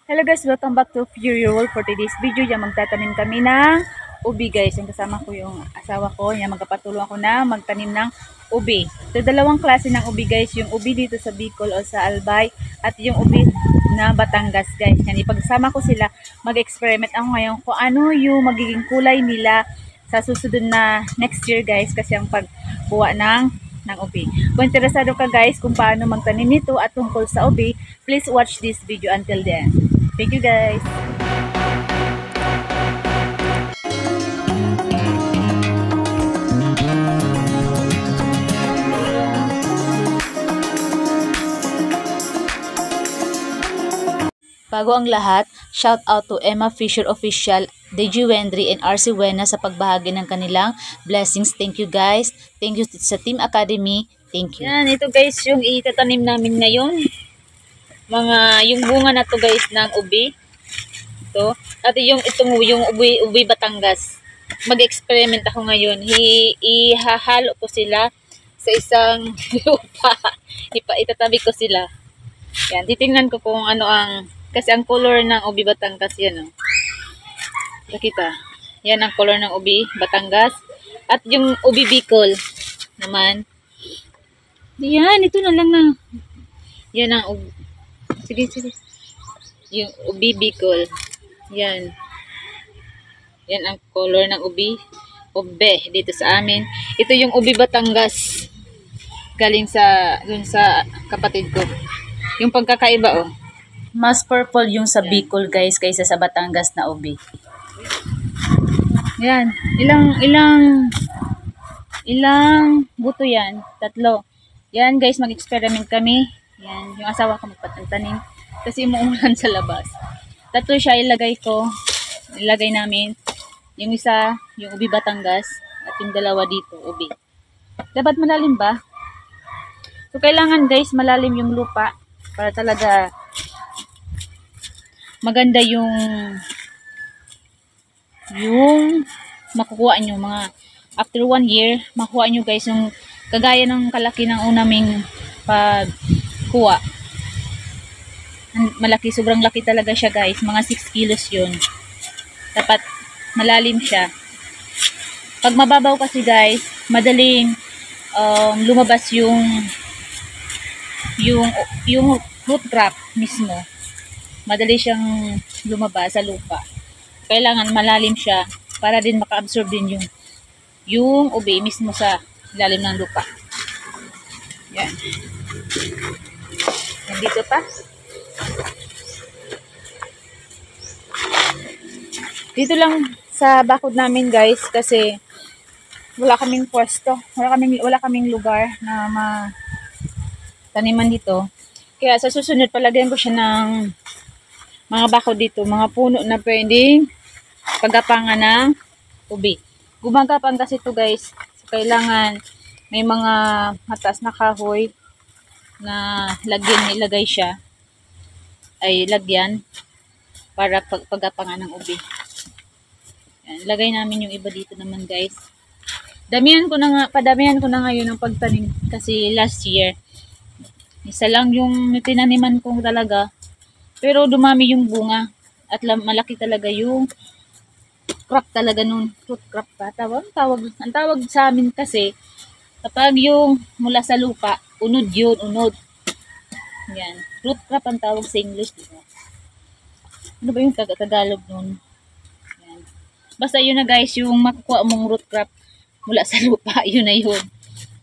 Hello guys, welcome back to Fury World. For today's video, yan magtatanim kami ng ubi guys. Yung kasama ko yung asawa ko, yan magkapatulong ako na magtanim ng ubi. So dalawang klase ng ubi guys, yung ubi dito sa Bicol o sa Albay at yung ubi na Batangas guys. Yan ipagsama ko sila, mag-experiment ako ngayon kung ano yung magiging kulay nila sa susunod na next year guys, kasi ang pagbuwa ng ubi. Kung interesado ka guys kung paano magtanim nito at tungkol sa ubi, please watch this video until the end. Thank you guys. Bago ang lahat, shout out to Emma Fisher Official, DJ Wendry and RC Wena sa pagbahagi ng kanilang blessings. Thank you guys. Thank you sa Team Academy. Thank you. Yan, ito guys yung itatanim namin ngayon. Yung bunga na to guys ng ubi. Ito. At yung ubi Batangas. Mag-experiment ako ngayon. Ihahalo ko sila sa isang lupa. Itatabi ko sila. Yan, titingnan ko kung ano kasi ang color ng ubi Batangas yan. Nakita. Yan ang color ng ubi Batangas. At yung ubi Bicol naman. Yan, ito na lang na. Yan ang ubi. Sige. Yung ubi Bicol. Yan. Yan ang color ng ubi. Ube dito sa amin. Ito yung ubi Batangas. Galing dun sa kapatid ko. Yung pagkakaiba mas purple yung sa Bicol guys kaysa sa Batangas na ubi. Yan. Ilang buto yan? 3. Yan guys, mag-experiment kami. Yan. Yung asawa ko magpatanim. Kasi umuulan sa labas. 3 siya ilagay namin. Yung isa, yung ubi Batangas. At yung 2 dito, ubi. Dapat malalim ba? So kailangan guys, malalim yung lupa. Para talaga maganda yung makukuha nyo mga after 1 year, makuha nyo guys yung kagaya ng kalaki ng unaming pagkuha. Malaki, sobrang laki talaga siya guys, mga 6 kilos yun. Dapat malalim siya. Pag mababaw kasi guys, madaling lumabas yung root crop mismo. Madali siyang lumabas sa lupa. Kailangan malalim siya para din maka-absorb din yung ubi mismo sa ilalim ng lupa. Yan. Nandito pa. Dito lang sa bakod namin guys kasi wala kaming pwesto. Wala kaming lugar na taniman dito. Kaya sa susunod palagyan ko siya ng mga bakod dito, mga puno na pwedeng paggapangan ng ubi. Gumagapang kasi ito guys. So, kailangan may mga mataas na kahoy na ilagay siya. Ay lagyan para paggapangan ng ubi. Yan, lagay namin yung iba dito naman guys. Padamihan ko na ngayon ang pagtanim kasi last year isa lang yung tinaniman ko talaga. Pero dumami yung bunga at malaki talaga yung crop talaga nun. Fruit crop pa. Ang tawag sa amin kasi kapag yung mula sa lupa, unod yun, unod. Yan. Fruit crop ang tawag sa English. Diba? Ano ba yung Tagalog nun? Yan. Basta yun na guys, yung makukuha mong root crop mula sa lupa, yun na yun.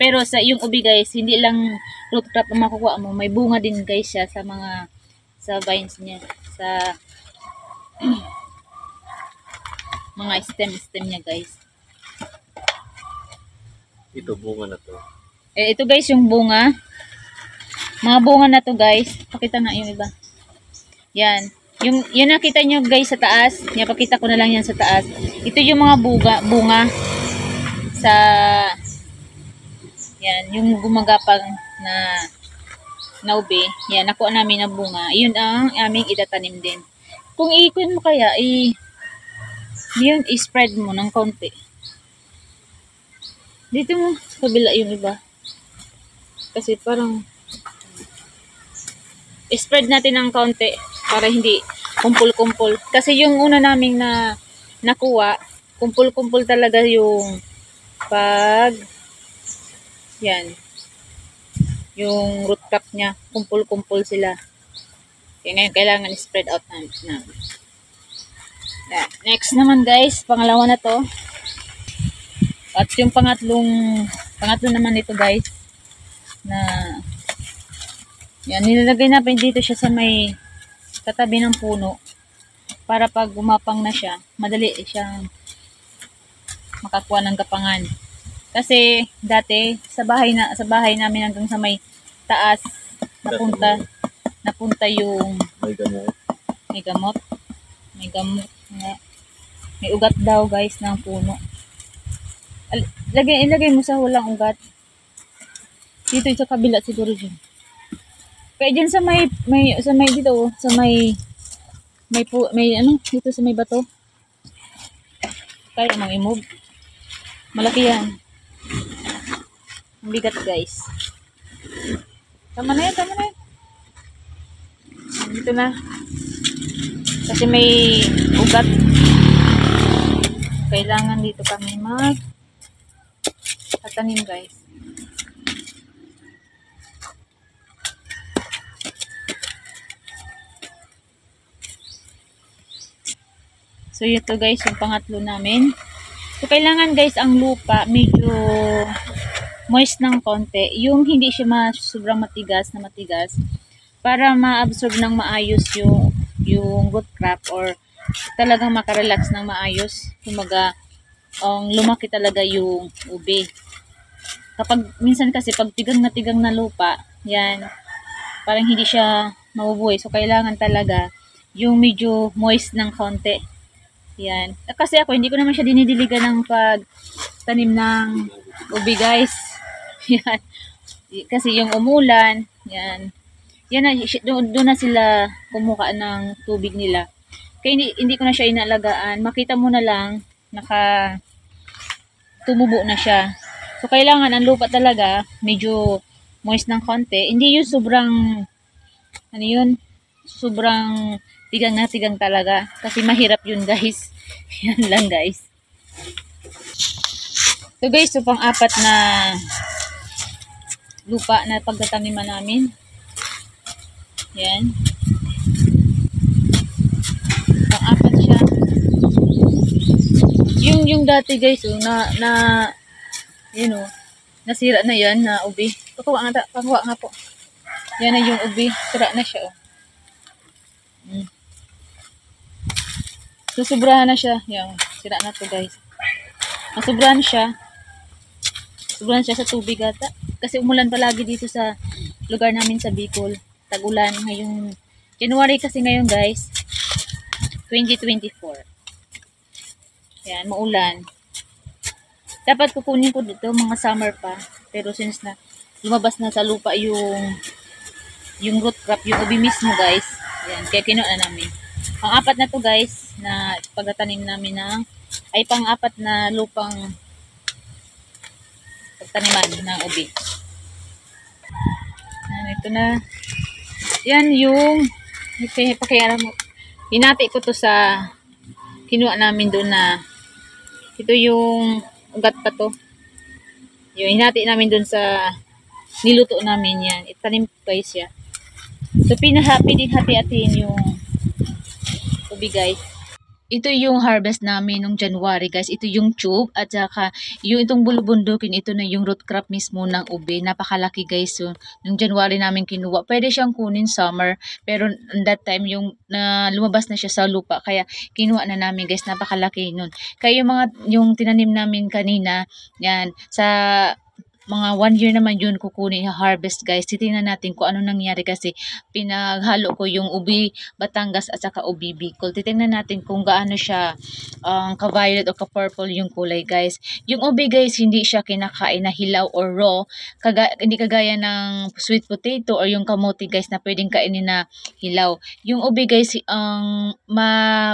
Pero sa yung ubi guys, hindi lang root crop ang makukuha mo. May bunga din guys siya sa vines niya, sa mga stem niya guys. Ito bunga na to. Ito guys yung bunga. Mga bunga na to guys. Pakita na yung iba. Yan. Yung nakita nyo guys sa taas. Pakita ko na lang yan sa taas. Ito yung mga bunga sa yan, yung gumagapang na ubi. Yan, nakuha namin ng bunga. Yun ang aming itatanim din. Kung iikon mo kaya, yun, i-spread mo ng konti. Dito mo, kabila yung iba. Kasi parang, i-spread natin ng konti para hindi kumpul-kumpul. Kasi yung una naming nakuha, kumpul-kumpul talaga yung pag yan, yung root crop niya, kumpul-kumpul sila. Kaya ngayon kailangan spread out na. Yan. Next naman guys, pangalawa na to. At yung pangatlo naman ito guys, na yan, nilalagay natin dito siya sa may katabi ng puno para pag gumapang na siya, madali siyang makakuha ng gapangan. Kasi dati sa bahay namin hanggang sa may taas napunta yung May gamot. May gamot. May ugat daw guys ng puno. Ilagay mo sa walang ugat. Dito sa kabila siguro dyan. Kaya dyan sa may dito, sa may ano, dito sa may bato. Kaya mang imog. Malaki yan. Ang bigat guys. Tama na yan. Dito na. Kasi may ugat. Kailangan dito kami tatanim guys. So ito guys, yung pangatlo namin. So kailangan guys ang lupa medyo moist ng konti. Yung hindi siya sobrang matigas para ma-absorb ng maayos yung root crop or talagang makarelax ng maayos. Kumaga, lumaki talaga yung ube. Kapag minsan kasi pag tigang na lupa, yan, parang hindi siya mabubuhay. So kailangan talaga yung medyo moist ng konti. Yan. Kasi ako, hindi ko naman siya dinidiligan ng pagtanim ng ubi guys. Yan. Kasi yung umulan, yan. Yan na, doon na sila kumuha ng tubig nila. Kaya hindi ko na siya inalagaan. Makita mo na lang, tumubo na siya. So, kailangan ang lupa talaga, medyo moist ng konti. Hindi yung sobrang, sobrang tigang talaga. Kasi mahirap yun guys. Yan lang guys. So guys, so pang-apat na lupa na pagtataniman namin. Yan. Pang-apat siya. Yung dati guys, nasira na yan na ubi. Pakuha nga po. Yan na yung ubi. Sira na siya. So, sobrahan na siya. Yan. Sira na to guys. Sobrahan siya. Sobrahan siya sa tubig ata. Kasi umulan palagi dito sa lugar namin sa Bicol. Tag-ulan. Ngayong January kasi ngayon guys. 2024. Yan. Maulan. Dapat kukunin ko dito mga summer pa. Pero since na lumabas na sa lupa yung root crop, yung ubi mismo guys. Yan. Kaya kinuha na namin. Pang-apat na to guys, na pagtatanim namin pang-apat na lupang pagtaniman ng ubi. Ito na. Yan yung pakialam mo. Hinati ko to sa kinuha namin doon na ito yung ugat pa to. Yung hinati namin doon sa niluto namin yan. Itanim guys siya. So hati-hatiin yung ubi guys. Ito yung harvest namin nung January guys. Ito yung tube at saka yung itong bulubundukin, ito na yung root crop mismo ng ubi. Napakalaki guys. So, nung January namin kinuha. Pwede siyang kunin summer. Pero that time yung lumabas na siya sa lupa. Kaya kinuha na namin guys. Napakalaki nun. Kaya yung tinanim namin kanina, yan, sa mga 1 year naman yun kukunin harvest guys. Titingnan natin kung ano nangyari kasi pinaghalo ko yung ubi Batangas at saka ubi Bicol. Titingnan natin kung gaano siya ka-violet o ka-purple yung kulay guys. Yung ubi guys, hindi siya kinakain na hilaw or raw. Hindi kagaya ng sweet potato or yung kamote guys na pwedeng kainin na hilaw. Yung ubi guys,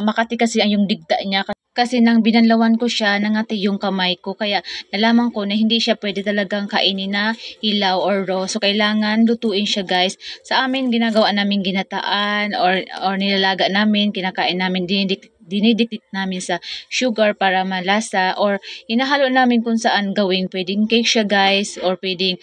makati kasi ang yung digta niya. Kasi nang binanlawan ko siya, nangati yung kamay ko. Kaya nalaman ko na hindi siya pwede talagang kainin na hilaw or raw. So, kailangan lutuin siya guys. Sa amin, ginagawa namin ginataan or nilalaga namin, kinakain namin, dinidikit namin sa sugar para malasa or hinahalo namin kung saan gawing pwedeng cake siya guys or pwedeng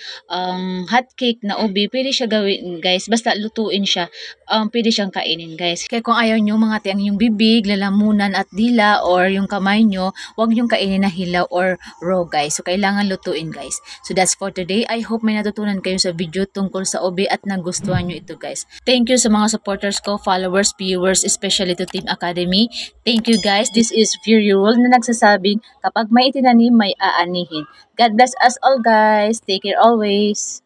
hot cake na ube pwede siya gawin guys basta lutuin siya pwede siyang kainin guys kaya kung ayaw nyo mga tiang yung bibig lalamunan at dila or yung kamay nyo wag nyong kainin na hilaw or raw guys so kailangan lutuin guys so that's for today. I hope may natutunan kayo sa video tungkol sa ube at nagustuhan nyo ito guys. Thank you sa mga supporters ko, followers, viewers, especially to Team Academy. Thank you guys. This is Fury Rule na nagsasabing kapag may itinanim, may aanihin. God bless us all guys. Take care always.